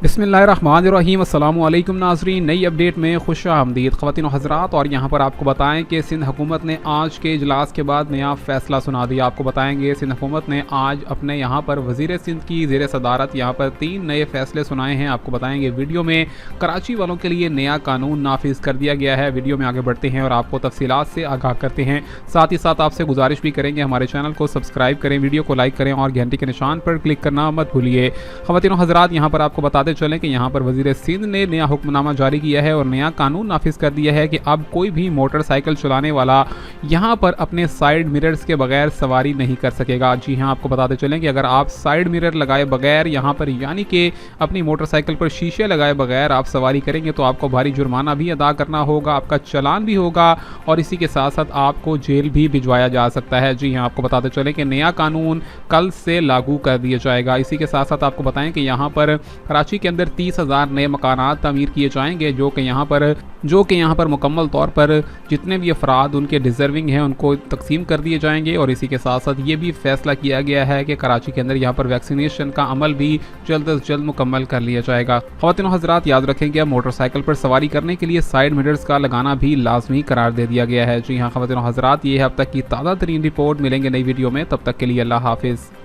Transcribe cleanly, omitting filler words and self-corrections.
बिस्मिल्लाहिर्रहमानिर्रहीम। अस्सलामु अलैकुम नाज़रीन, नई अपडेट में खुश आमदीद ख़वातीन और हज़रात। और यहाँ पर आपको बताएं कि सिंध हुकूमत ने आज के इजलास के बाद नया फ़ैसला सुना दिया। आपको बताएंगे सिंध हुकूमत ने आज अपने यहाँ पर वज़ीर सिंध की ज़ेर सदारत यहाँ पर 3 नए फ़ैसले सुनाए हैं। आपको बताएंगे वीडियो में कराची वालों के लिए नया कानून नाफिज कर दिया गया है। वीडियो में आगे बढ़ते हैं और आपको तफसीलात से आगाह करते हैं। साथ ही साथ आपसे गुजारिश भी करेंगे हमारे चैनल को सब्सक्राइब करें, वीडियो को लाइक करें और घंटी के निशान पर क्लिक करना मत भूलिए। ख़वातीन और हज़रात, यहाँ पर आपको बताते चलें कि यहाँ पर वज़ीर सिंध ने नया हुक्मनामा जारी किया है और नया कानून नाफिज कर दिया है कि अब कोई भी मोटरसाइकिल चलाने वाला यहाँ पर अपने साइड मिरर्स के बगैर सवारी नहीं कर सकेगा। जी हाँ, आपको बताते चलें कि अगर आप साइड मिरर लगाए बगैर यहाँ पर यानी कि अपनी मोटरसाइकिल पर शीशे लगाए बगैर आप सवारी करेंगे तो आपको भारी जुर्माना भी अदा करना होगा, आपका चालान भी होगा और इसी के साथ साथ आपको जेल भी भिजवाया जा सकता है। जी हाँ, आपको बताते चलें कि नया कानून कल से लागू कर दिया जाएगा। इसी के साथ साथ आपको बताएं कि यहाँ पर कराची के अंदर 30,000 नए मकानात तामीर किए जाएंगे जो कि यहाँ पर मुकम्मल तौर पर जितने भी अफराद उनके डिज़र्विंग हैं उनको तकसीम कर दिए जाएंगे। और इसी के साथ साथ ये भी फैसला किया गया है कि कराची के अंदर यहाँ पर वैक्सीनेशन का अमल भी जल्द से जल्द मुकम्मल कर लिया जाएगा। ख़वातीन और हज़रात, याद रखेंगे अब मोटरसाइकिल पर सवारी करने के लिए साइड मिरर्स का लगाना भी लाजमी करार दे दिया गया है। जी हाँ ख़वातीन और हज़रात, ये है अब तक की ताज़ा तरीन रिपोर्ट। मिलेंगे नई वीडियो में, तब तक के लिए अल्लाह हाफिज़।